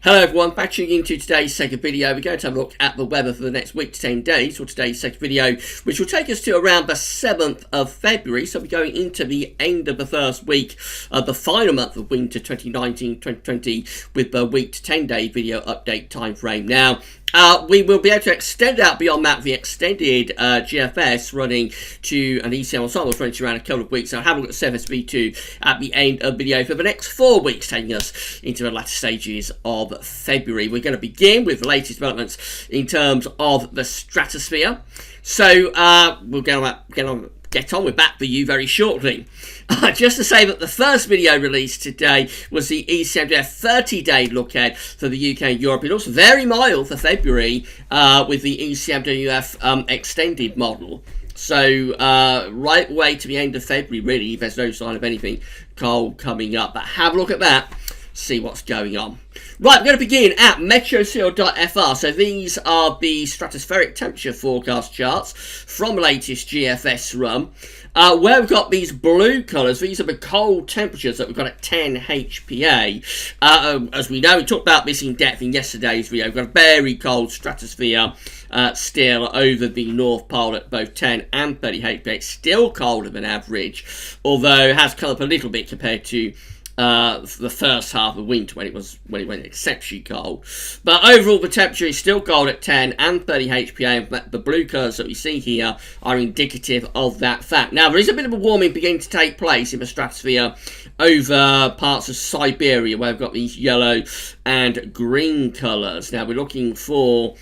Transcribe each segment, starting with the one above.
Hello everyone, back tuning into today's second video. We're going to have a look at the weather for the next week to 10 days for today's second video, which will take us to around the 7th of February. So we're going into the end of the first week of the final month of winter 2019-2020 with the week to 10 day video update time frame. Now, we will be able to extend out beyond that, the extended GFS running to an ECMWF Ensemble running to around a couple of weeks. So I'll have a look at CFSV2 at the end of the video for the next 4 weeks, taking us into the latter stages of February. We're going to begin with the latest developments in terms of the stratosphere. So we'll get on with that for you very shortly. Just to say that the first video released today was the ECMWF 30-day look ahead for the UK and Europe. It looks very mild for February with the ECMWF extended model. So right way to the end of February, really, there's no sign of anything cold coming up. But have a look at that, see what's going on. Right, we're going to begin at meteocell.fr. So these are the stratospheric temperature forecast charts from the latest GFS run. Where we've got these blue colours, these are the cold temperatures that we've got at 10 HPA. As we know, we talked about this in depth in yesterday's video. We've got a very cold stratosphere still over the North Pole at both 10 and 30 HPA. It's still colder than average, although it has come up a little bit compared to the first half of winter when it went exceptionally cold. But overall the temperature is still cold at 10 and 30 HPA, and the blue colours that we see here are indicative of that fact. Now there is a bit of a warming beginning to take place in the stratosphere over parts of Siberia where we've got these yellow and green colours. Now we're looking for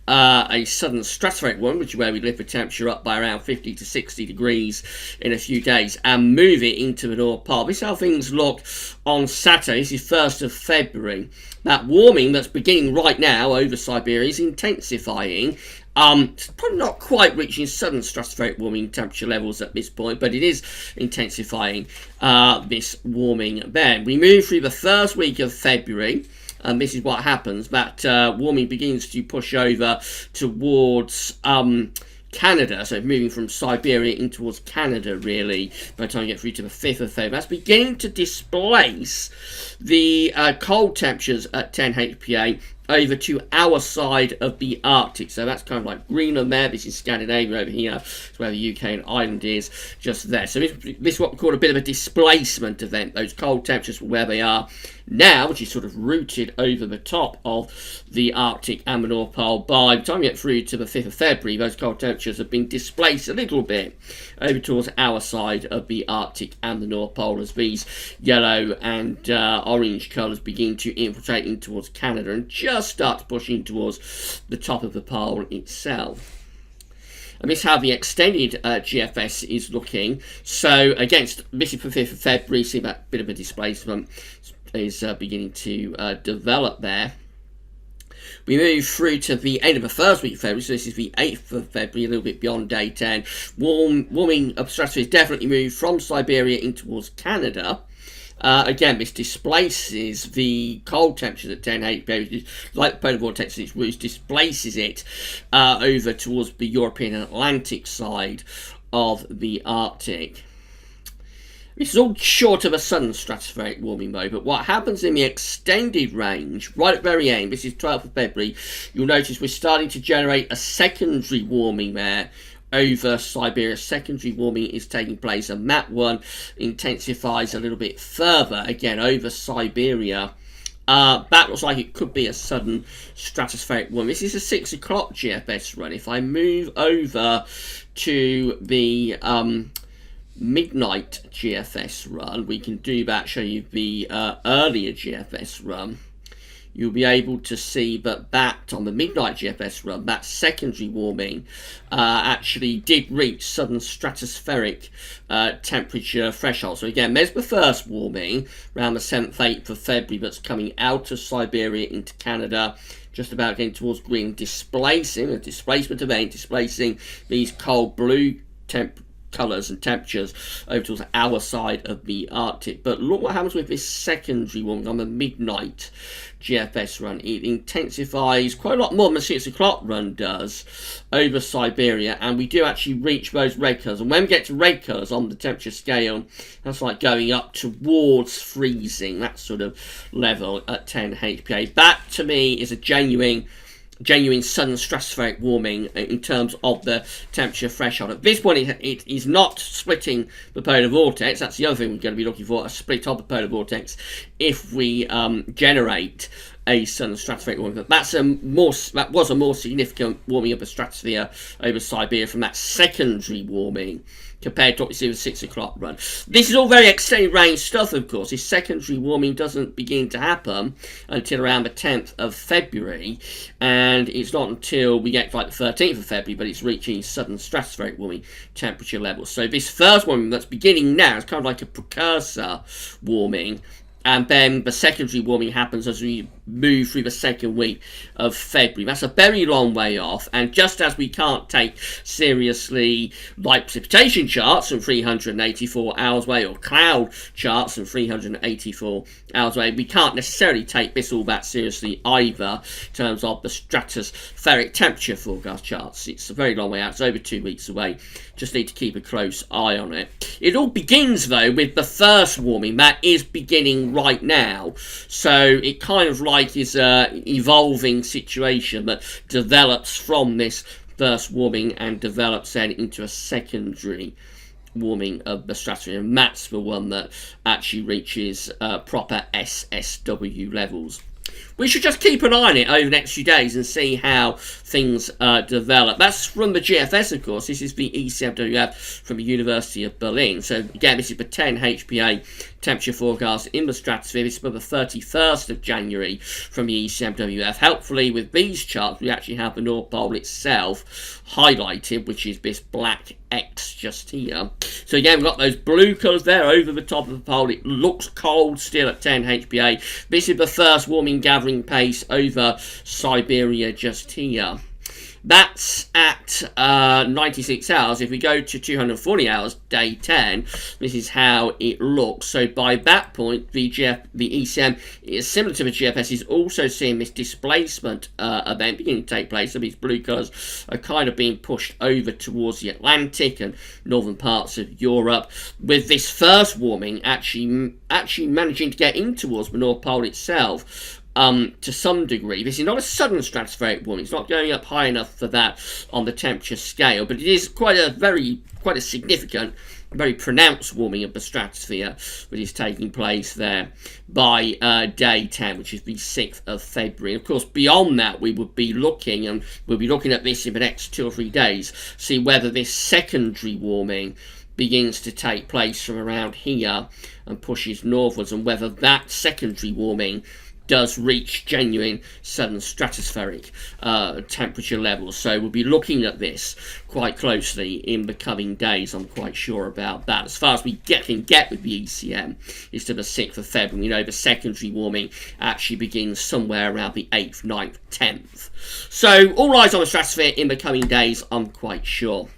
a southern stratospheric one, which is where we lift the temperature up by around 50 to 60 degrees in a few days and move it into the North Pole. This is how things look on Saturday. This is 1st of February. That warming that's beginning right now over Siberia is intensifying. It's probably not quite reaching southern stratospheric warming temperature levels at this point, but it is intensifying this warming there. We move through the first week of February. And this is what happens. That warming begins to push over towards Canada. So moving from Siberia in towards Canada, really, by the time you get through to the 5th of February. That's beginning to displace the cold temperatures at 10 HPA over to our side of the Arctic. So that's kind of like Greenland there. This is Scandinavia over here. It's where the UK and Ireland is, just there. So this is what we call a bit of a displacement event. Those cold temperatures from where they are now, which is sort of rooted over the top of the Arctic and the North Pole. By the time you get through to the 5th of February, those cold temperatures have been displaced a little bit over towards our side of the Arctic and the North Pole as these yellow and orange colours begin to infiltrate in towards Canada and just start pushing towards the top of the pole itself. And this is how the extended GFS is looking. So against this is for 5th of February, see that bit of a displacement is beginning to develop there. We move through to the end of the first week of February, so this is the 8th of February, a little bit beyond day 10. Warming of stratosphere has definitely moved from Siberia in towards Canada. Again, this displaces the cold temperatures at 10 HPA, like the polar vortex, which displaces it over towards the European and Atlantic side of the Arctic. This is all short of a sudden stratospheric warming though, but what happens in the extended range, right at the very end, this is 12th of February, you'll notice we're starting to generate a secondary warming there over Siberia. Secondary warming is taking place, and that one intensifies a little bit further, again, over Siberia. That looks like it could be a sudden stratospheric warming. This is a 6 o'clock GFS run. If I move over to the midnight GFS run, we can do that, show you the earlier GFS run. You'll be able to see that on the midnight GFS run, that secondary warming actually did reach southern stratospheric temperature threshold. So again, there's the first warming around the 7th, 8th of February that's coming out of Siberia into Canada, just about getting towards Greenland, displacing a displacement event, displacing these cold blue colours and temperatures over towards our side of the Arctic. But look what happens with this secondary warming on the midnight GFS run. It intensifies quite a lot more than the 6 o'clock run does over Siberia, and we do actually reach those red colours. And when we get to red colours on the temperature scale, that's like going up towards freezing, that sort of level at 10 HPA. That to me is a genuine sudden stratospheric warming in terms of the temperature threshold. At this point, it is not splitting the polar vortex. That's the other thing we're going to be looking for, a split of the polar vortex if we generate a sudden stratospheric warming. But that was a more significant warming of the stratosphere over Siberia from that secondary warming compared to what we see with the 6 o'clock run. This is all very extended range stuff, of course. This secondary warming doesn't begin to happen until around the 10th of February, and it's not until we get to like the 13th of February, but it's reaching sudden stratospheric warming temperature levels. So this first warming that's beginning now is kind of like a precursor warming, and then the secondary warming happens as we move through the second week of February. That's a very long way off, and just as we can't take seriously light precipitation charts from 384 hours away, or cloud charts from 384 hours away, we can't necessarily take this all that seriously either in terms of the stratospheric temperature forecast charts. It's a very long way out. It's over 2 weeks away. Just need to keep a close eye on it. It all begins, though, with the first warming that is beginning right now. So it kind of like is an evolving situation that develops from this first warming and develops then into a secondary warming of the stratosphere, and that's the one that actually reaches proper SSW levels. We should just keep an eye on it over the next few days and see how things develop. That's from the GFS, of course. This is the ECMWF from the University of Berlin. So again, this is the 10 HPA temperature forecast in the stratosphere. This is for the 31st of January from the ECMWF. Helpfully, with these charts, we actually have the North Pole itself highlighted, which is this black X just here. So again, we've got those blue colours there over the top of the pole. It looks cold still at 10 HPA. This is the first warming gathering pace over Siberia just here. That's at 96 hours. If we go to 240 hours, day 10, this is how it looks. So by that point, the ECM is similar to the GFS, is also seeing this displacement event beginning to take place. So these blue colours are kind of being pushed over towards the Atlantic and northern parts of Europe, with this first warming actually managing to get in towards the North Pole itself. To some degree. This is not a sudden stratospheric warming. It's not going up high enough for that on the temperature scale, but it is quite a significant, very pronounced warming of the stratosphere that is taking place there by day 10, which is the 6th of February. Of course, beyond that, we would be looking, and we'll be looking at this in the next 2 or 3 days, see whether this secondary warming begins to take place from around here and pushes northwards, and whether that secondary warming does reach genuine sudden stratospheric temperature levels. So we'll be looking at this quite closely in the coming days. I'm quite sure about that. As far as we can get with the ECM is to the 6th of February. You know, the secondary warming actually begins somewhere around the 8th, 9th, 10th. So all eyes on the stratosphere in the coming days, I'm quite sure.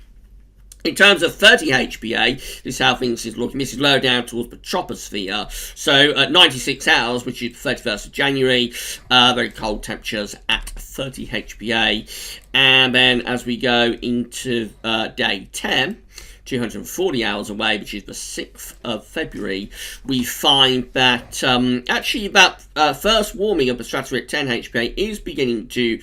In terms of 30 HPA, this is how things is looking. This is lower down towards the troposphere. So at 96 hours, which is the 31st of January, very cold temperatures at 30 HPA. And then as we go into day 10, 240 hours away, which is the 6th of February, we find that actually that first warming of the stratosphere at 10 HPA is beginning to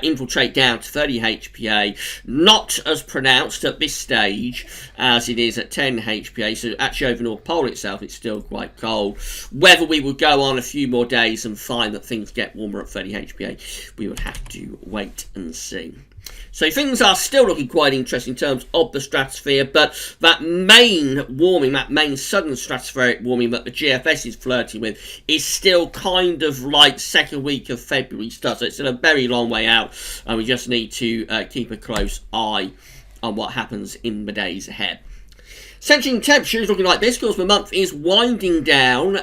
infiltrate down to 30 HPA, not as pronounced at this stage as it is at 10 HPA, so actually over North Pole itself it's still quite cold. Whether we would go on a few more days and find that things get warmer at 30 HPA, we would have to wait and see. So things are still looking quite interesting in terms of the stratosphere, but that main warming, that main sudden stratospheric warming that the GFS is flirting with, is still kind of like second week of February stuff. So it's still a very long way out, and we just need to keep a close eye on what happens in the days ahead. Sensing temperature is looking like this because the month is winding down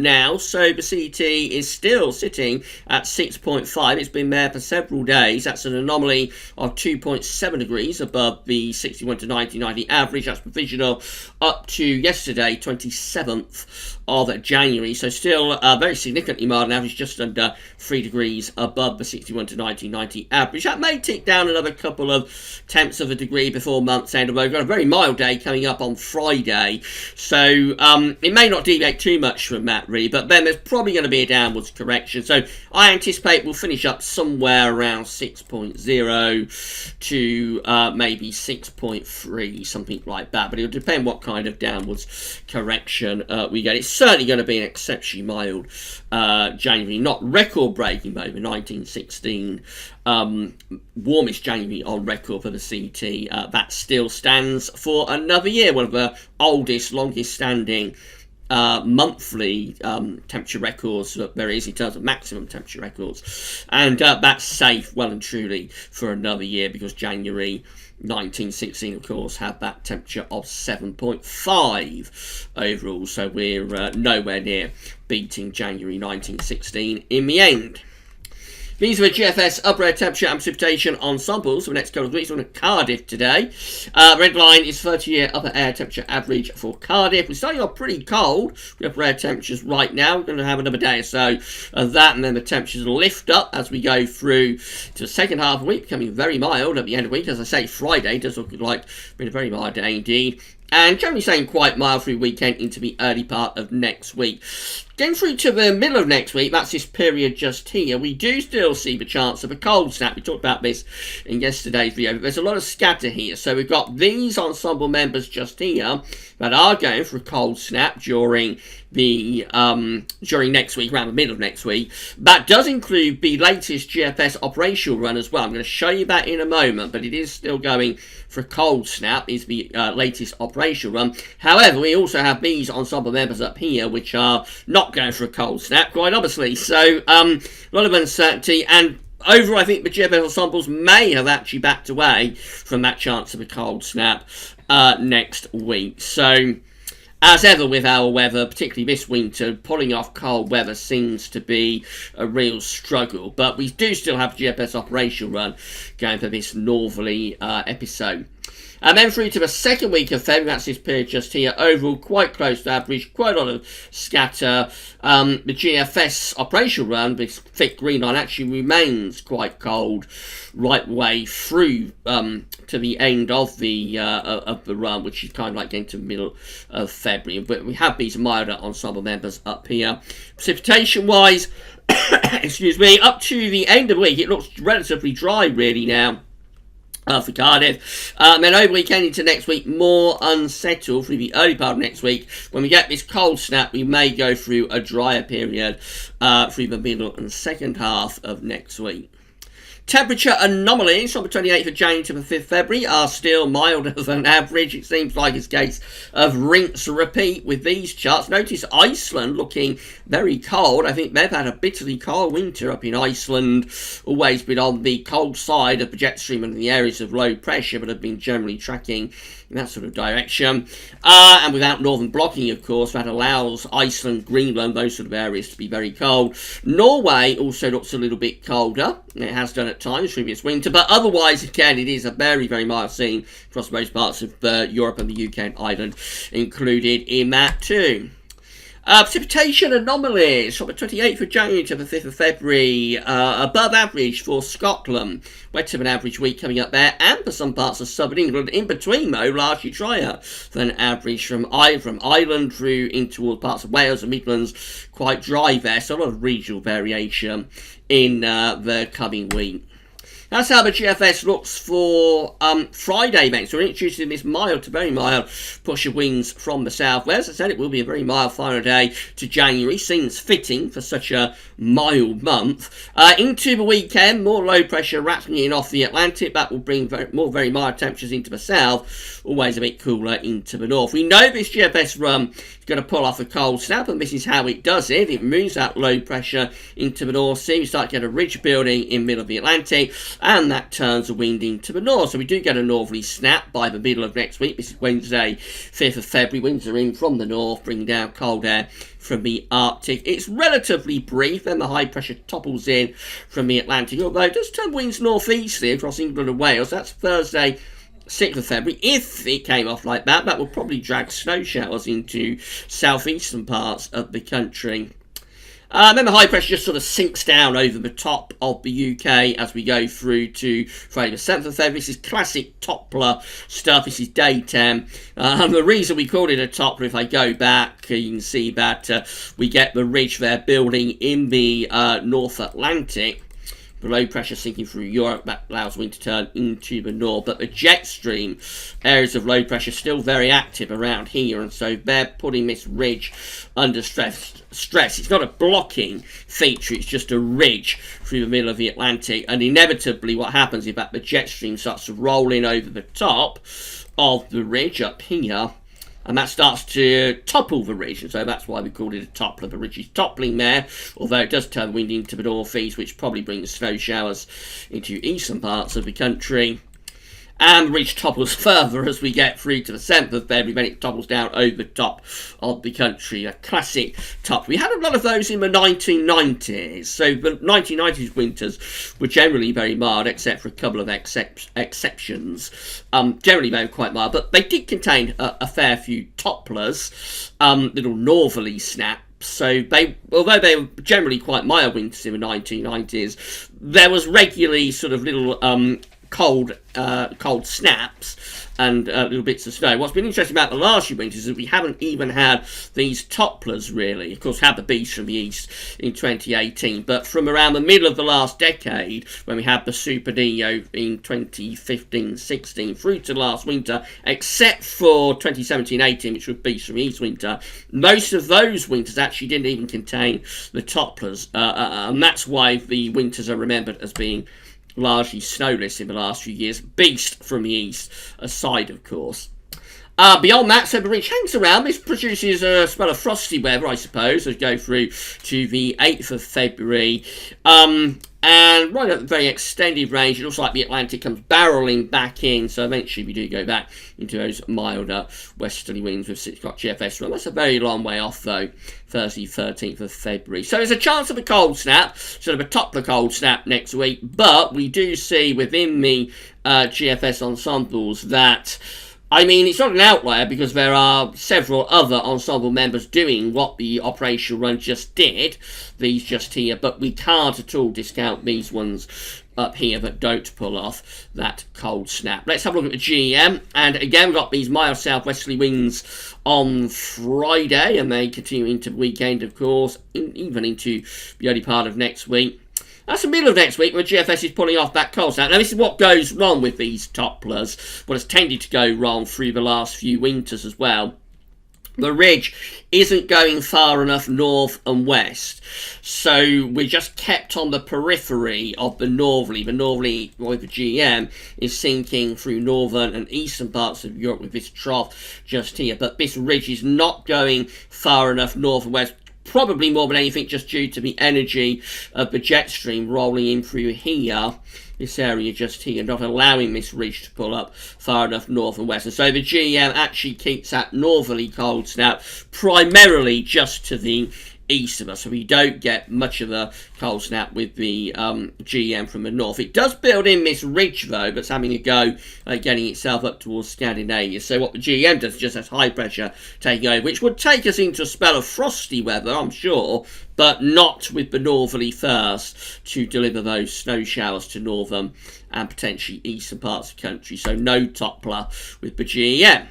now, so the CET is still sitting at 6.5. It's been there for several days. That's an anomaly of 2.7 degrees above the 61 to 90 average. That's provisional up to yesterday, 27th of January. So still very significantly mild average, just under 3 degrees above the 61 to 90 average. That may tick down another couple of tenths of a degree before month's end. We've got a very mild day coming up on Friday, so it may not deviate too much from that really, but then there's probably going to be a downwards correction, so I anticipate we'll finish up somewhere around 6.0 to maybe 6.3, something like that, but it'll depend what kind of downwards correction we get. It's certainly going to be an exceptionally mild January, not record breaking though, the 1916 warmest January on record for the CT. That still stands for another year, one of the oldest, longest standing monthly temperature records that there is in terms of maximum temperature records, and that's safe well and truly for another year, because January 1916 of course had that temperature of 7.5 overall, so we're nowhere near beating January 1916 in the end. These are the GFS upper air temperature and precipitation ensembles for the next couple of weeks. We're on Cardiff today. Red line is 30-year upper air temperature average for Cardiff. We're starting off pretty cold. The upper air temperatures right now. We're going to have another day or so of that, and then the temperatures will lift up as we go through to the second half of the week, becoming very mild at the end of the week. As I say, Friday does look like being a very mild day indeed. And generally saying quite mild through weekend into the early part of next week. Getting through to the middle of next week, that's this period just here, we do still see the chance of a cold snap. We talked about this in yesterday's video, but there's a lot of scatter here. So we've got these ensemble members just here that are going for a cold snap during the during next week, around the middle of next week. That does include the latest GFS operational run as well. I'm going to show you that in a moment, but it is still going for a cold snap, is the latest operational run. However, we also have these ensemble members up here, which are not going for a cold snap, quite obviously. So a lot of uncertainty, and overall I think the GFS ensembles may have actually backed away from that chance of a cold snap next week. So as ever with our weather, particularly this winter, pulling off cold weather seems to be a real struggle. But we do still have GFS operational run going for this northerly episode. And then through to the second week of February, that's this period just here, overall quite close to average, quite a lot of scatter. The GFS operational run, this thick green line, actually remains quite cold right way through to the end of the run, which is kind of like getting to the middle of February. But we have these milder ensemble members up here. Precipitation wise, excuse me, up to the end of the week, it looks relatively dry really now. For Cardiff. Then over weekend into next week, more unsettled through the early part of next week. When we get this cold snap, we may go through a drier period through the middle and second half of next week. Temperature anomalies from the 28th of January to the 5th of February are still milder than average. It seems like it's a case of rinse repeat with these charts. Notice Iceland looking very cold. I think they've had a bitterly cold winter up in Iceland. Always been on the cold side of the jet stream and the areas of low pressure, but have been generally tracking in that sort of direction. And without northern blocking, of course, that allows Iceland, Greenland, those sort of areas to be very cold. Norway also looks a little bit colder. It has done at times through this winter, but otherwise, again, it is a very, very mild scene across most parts of Europe and the UK and Ireland included in that too. Precipitation anomalies from the 28th of January to the 5th of February, above average for Scotland, wetter than average week coming up there, and for some parts of southern England. In between though, largely drier than average from Ireland through into all parts of Wales and Midlands, quite dry there, so a lot of regional variation in the coming week. That's how the GFS looks for Friday, mate. So we're introducing this mild to very mild push of winds from the south. Well, as I said, it will be a very mild final day to January. Seems fitting for such a mild month. Into the weekend, more low pressure rattling in off the Atlantic. That will bring very mild temperatures into the south. Always a bit cooler into the north. We know this GFS run is going to pull off a cold snap, and this is how it does it. It moves that low pressure into the North Sea. We start to get a ridge building in the middle of the Atlantic, and that turns the wind into the north. So we do get a northerly snap by the middle of next week. This is Wednesday, 5th of February. Winds are in from the north, bringing down cold air from the Arctic. It's relatively brief, then the high pressure topples in from the Atlantic, although it does turn winds northeasterly across England and Wales. That's Thursday, 6th of February. If it came off like that, that would probably drag snow showers into southeastern parts of the country. Then the high pressure just sort of sinks down over the top of the UK as we go through to Friday the 7th of February. This is classic Toppler stuff. This is day 10. The reason we called it a Toppler, if I go back, you can see that we get the ridge there building in the North Atlantic. The low pressure sinking through Europe, that allows wind to turn into the north, but the jet stream areas of low pressure still very active around here, and so they're putting this ridge under stress. It's not a blocking feature, it's just a ridge through the middle of the Atlantic, and inevitably what happens is that the jet stream starts to roll in over the top of the ridge up here, and that starts to topple the ridge, and so that's why we called it a toppler. The ridge is toppling there, although it does turn the wind into the northeast, which probably brings snow showers into eastern parts of the country. And the ridge topples further as we get through to the 7th of February, when it topples down over the top of the country. A classic top. We had a lot of those in the 1990s. So the 1990s winters were generally very mild, except for a couple of exceptions. Generally they were quite mild, but they did contain a fair few topplers, little northerly snaps. So although they were generally quite mild winters in the 1990s, there was regularly sort of little cold snaps and little bits of snow. What's been interesting about the last few winters is that we haven't even had these topplers really. Of course, had the beast from the east in 2018, but from around the middle of the last decade, when we had the Super Nino in 2015-16 through to last winter, except for 2017-18, which was beast from the east winter, most of those winters actually didn't even contain the topplers, and that's why the winters are remembered as being largely snowless in the last few years. Beast from the east aside, of course. Beyond that, so the ridge hangs around. This produces a spell of frosty weather, I suppose, as we go through to the 8th of February. And right at the very extended range, it looks like the Atlantic comes barrelling back in, so eventually we do go back into those milder westerly winds with 6 o'clock GFS run. That's a very long way off, though, Thursday, 13th of February. So there's a chance of a cold snap, sort of a Toppler cold snap next week, but we do see within the GFS ensembles that, I mean, it's not an outlier because there are several other ensemble members doing what the operational run just did, these just here, but we can't at all discount these ones up here that don't pull off that cold snap. Let's have a look at the GEM, and again we've got these mild southwesterly winds on Friday, and they continue into the weekend, of course, even into the early part of next week. That's the middle of next week when GFS is pulling off that cold snap. Now, this is what goes wrong with these topplers, what has tended to go wrong through the last few winters as well. The ridge isn't going far enough north and west, so we're just kept on the periphery of the northerly. The northerly, with the GM, is sinking through northern and eastern parts of Europe with this trough just here, but this ridge is not going far enough north and west, probably more than anything just due to the energy of the jet stream rolling in through here, this area just here, not allowing this ridge to pull up far enough north and west. And so the GM actually keeps that northerly cold snap primarily just to the east of us, so we don't get much of a cold snap with the GM from the north. It does build in this ridge though, but it's having a go at getting itself up towards Scandinavia. So what the GM does is just has high pressure taking over, which would take us into a spell of frosty weather, I'm sure, but not with the northerly first to deliver those snow showers to northern and potentially eastern parts of the country. So no Toppler with the GM.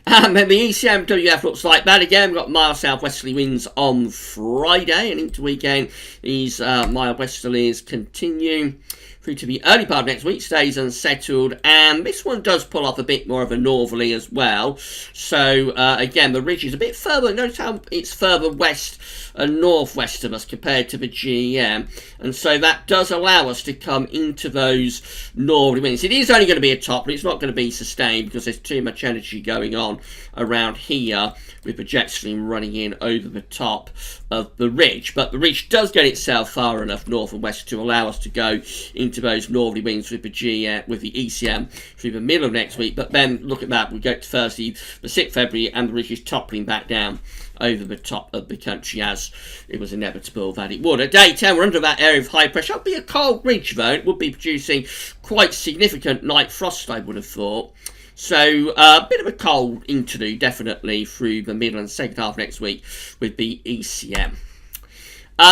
And then the ECMWF looks like that again. We've got mild southwesterly winds on Friday, and into weekend these mild westerlies continue through to the early part of next week, stays unsettled, and this one does pull off a bit more of a northerly as well. So again, the ridge is a bit further. Notice how it's further west and northwest of us compared to the GEM, and so that does allow us to come into those northerly winds. It is only going to be a top, but it's not going to be sustained because there's too much energy going on around here with the jet stream running in over the top of the ridge. But the ridge does get itself far enough north and west to allow us to go into those northerly winds with the ECM through the middle of next week. But then look at that, we go to Thursday the 6th February and the ridge is toppling back down over the top of the country, as it was inevitable that it would. At day 10, we're under that area of high pressure. It'll be a cold ridge though. It would be producing quite significant night frost, I would have thought. So a bit of a cold interlude definitely through the middle and second half next week with the ECM.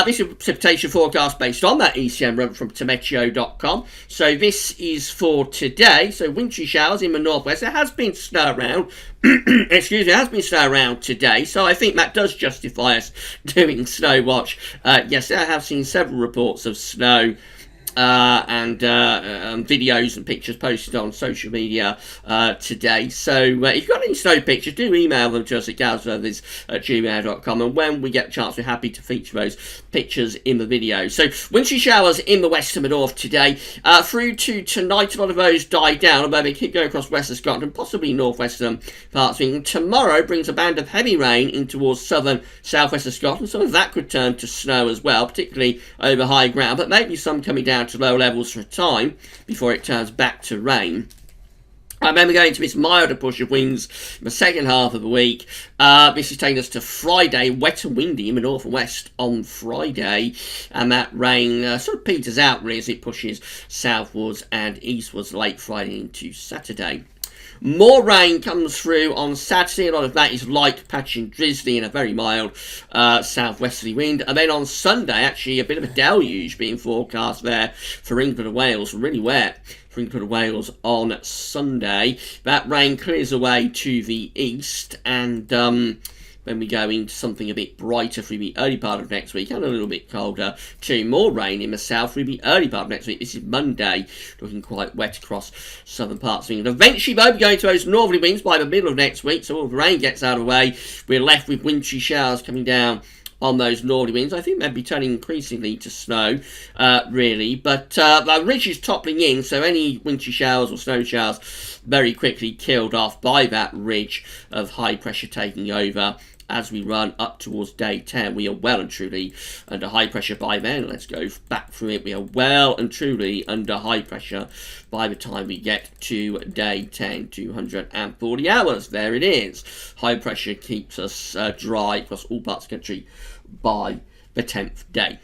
This is a precipitation forecast based on that ECM run from Meteo.com. So this is for today. So wintry showers in the northwest. There has been snow around. Excuse me, there has been snow around today. So I think that does justify us doing snow watch. Yes, I have seen several reports of snow and videos and pictures posted on social media today. So if you've got any snow pictures, do email them to us at galsweathers@gmail.com, and when we get a chance, we're happy to feature those pictures in the video. So wintry showers in the west and the north today. Through to tonight, a lot of those die down, although they keep going across western Scotland and possibly northwestern parts of England. Tomorrow brings a band of heavy rain in towards southern southwestern Scotland. Some of that could turn to snow as well, particularly over high ground, but maybe some coming down to low levels for a time before it turns back to rain. And then we're going to this milder push of winds in the second half of the week. This is taking us to Friday, wet and windy in the north and west on Friday. And that rain sort of peters out really as it pushes southwards and eastwards late Friday into Saturday. More rain comes through on Saturday. A lot of that is light, patchy and drizzly and a very mild southwesterly wind. And then on Sunday, actually a bit of a deluge being forecast there for England and Wales. Really wet for England and Wales on Sunday. That rain clears away to the east, and then we go into something a bit brighter through the early part of next week and a little bit colder too. More rain in the south through the early part of next week. This is Monday, looking quite wet across southern parts of England. Eventually, though, we're going to those northerly winds by the middle of next week, so all the rain gets out of the way. We're left with wintry showers coming down on those northerly winds. I think they'll be turning increasingly to snow, really. But the ridge is toppling in, so any wintry showers or snow showers very quickly killed off by that ridge of high pressure taking over. As we run up towards day 10, we are well and truly under high pressure by then. Let's go back through it. We are well and truly under high pressure by the time we get to day 10, 240 hours. There it is. High pressure keeps us dry across all parts of the country by the 10th day.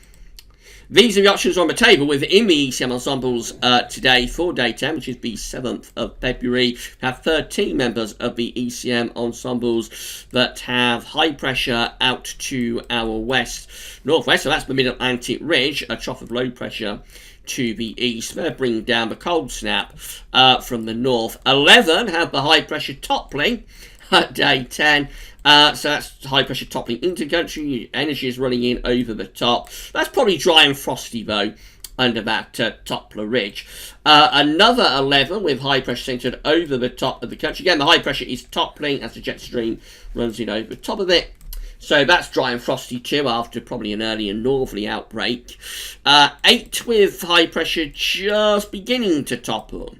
These are the options on the table within the ECM ensembles today for day 10, which is the 7th of February. We have 13 members of the ECM ensembles that have high pressure out to our northwest, so that's the mid-Atlantic ridge, a trough of low pressure to the east. They're bringing down the cold snap from the north. 11 have the high pressure toppling at day 10. So that's high pressure toppling into country. Energy is running in over the top. That's probably dry and frosty though under that Toppler ridge. Another 11 with high pressure centred over the top of the country. Again, the high pressure is toppling as the jet stream runs in over the top of it. So that's dry and frosty too after probably an earlier northerly outbreak. 8 with high pressure just beginning to topple,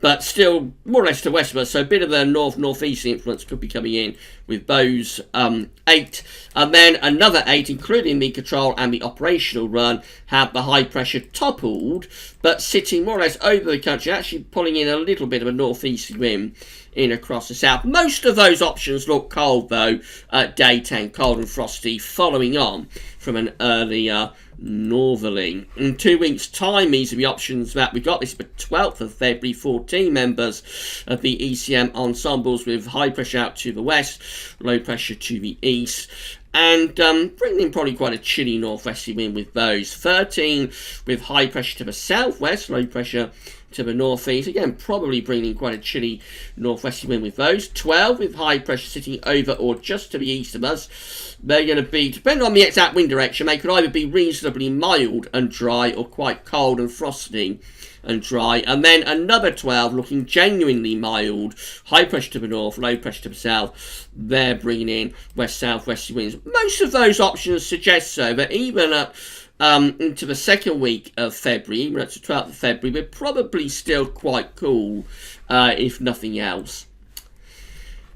but still more or less to west of us, so a bit of a north-northeast influence could be coming in with those 8. And then another 8, including the control and the operational run, have the high pressure toppled, but sitting more or less over the country, actually pulling in a little bit of a northeast wind in across the south. Most of those options look cold though at day 10, cold and frosty, following on from an earlier northerly. In 2 weeks' time, these are the options that we've got. This is the 12th of February, 14 members of the ECM ensembles with high pressure out to the west, low pressure to the east, and bringing in probably quite a chilly northwesterly wind with those. 13 with high pressure to the southwest, low pressure to the northeast. Again, probably bringing quite a chilly northwesterly wind with those. 12 with high pressure sitting over or just to the east of us. They're going to be, depending on the exact wind direction, they could either be reasonably mild and dry or quite cold and frosty and dry. And then another 12 looking genuinely mild, high pressure to the north, low pressure to the south. They're bringing in west-southwesterly winds. Most of those options suggest so, that even at into the second week of February, even up to 12th of February, we're probably still quite cool, if nothing else.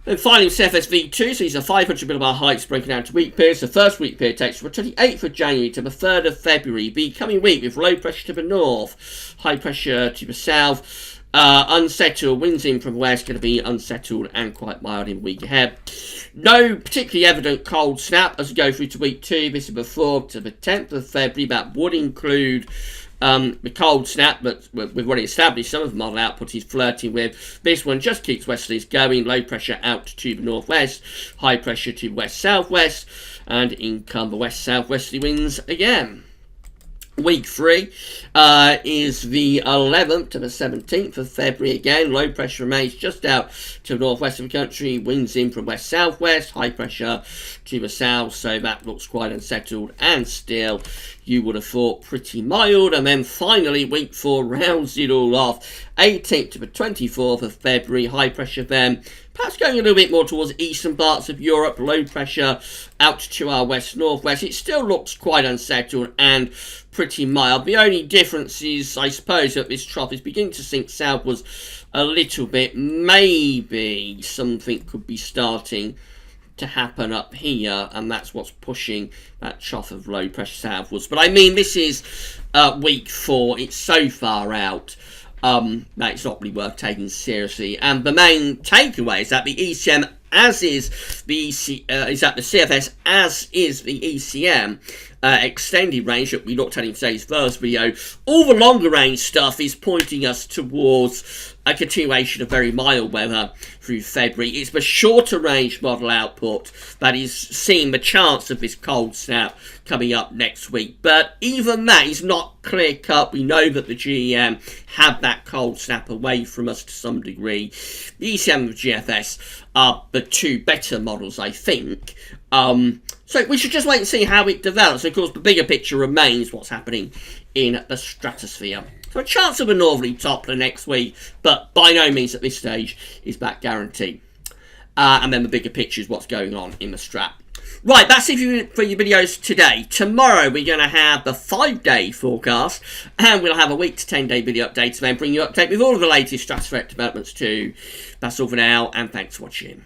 Then finally, CFSV2, so these are 500 millibar heights breaking down to week periods. The first week period takes from the 28th of January to the 3rd of February. The coming week with low pressure to the north, high pressure to the south, unsettled, winds in from the west, going to be unsettled and quite mild in the week ahead. No particularly evident cold snap as we go through to week 2. This is the 4th to the 10th of February. That would include the cold snap, but we've already established some of the model output he's flirting with. This one just keeps westerlies going, low pressure out to the northwest, high pressure to west-southwest, and in come the west-southwesterly winds again. Week 3 is the 11th to the 17th of February. Again, low pressure remains just out to the northwest of the country. Winds in from west-southwest. High pressure to the south. So that looks quite unsettled. And still, you would have thought pretty mild. And then finally, week 4 rounds it all off. 18th to the 24th of February. High pressure then. Perhaps going a little bit more towards eastern parts of Europe. Low pressure out to our west-northwest. It still looks quite unsettled and pretty mild. The only difference is, I suppose, that this trough is beginning to sink southwards a little bit. Maybe something could be starting to happen up here, and that's what's pushing that trough of low pressure southwards. But I mean, this is week 4. It's so far out that it's not really worth taking seriously. And the main takeaway is that the ECM, as is the is that the CFS, as is the ECM extended range that we looked at in today's first video, all the longer range stuff is pointing us towards a continuation of very mild weather through February. It's the shorter range model output that is seeing the chance of this cold snap coming up next week. But even that is not clear cut. We know that the GEM have that cold snap away from us to some degree. The ECM and the GFS are the two better models, I think. So we should just wait and see how it develops. Of course, the bigger picture remains what's happening in the stratosphere. So a chance of a northerly Toppler next week, but by no means at this stage is that guaranteed. And then the bigger picture is what's going on in the strat. Right, that's it for your videos today. Tomorrow we're going to have the 5-day forecast, and we'll have a week to 10-day video update, and then bring you up to date with all of the latest stratospheric developments too. That's all for now, and thanks for watching.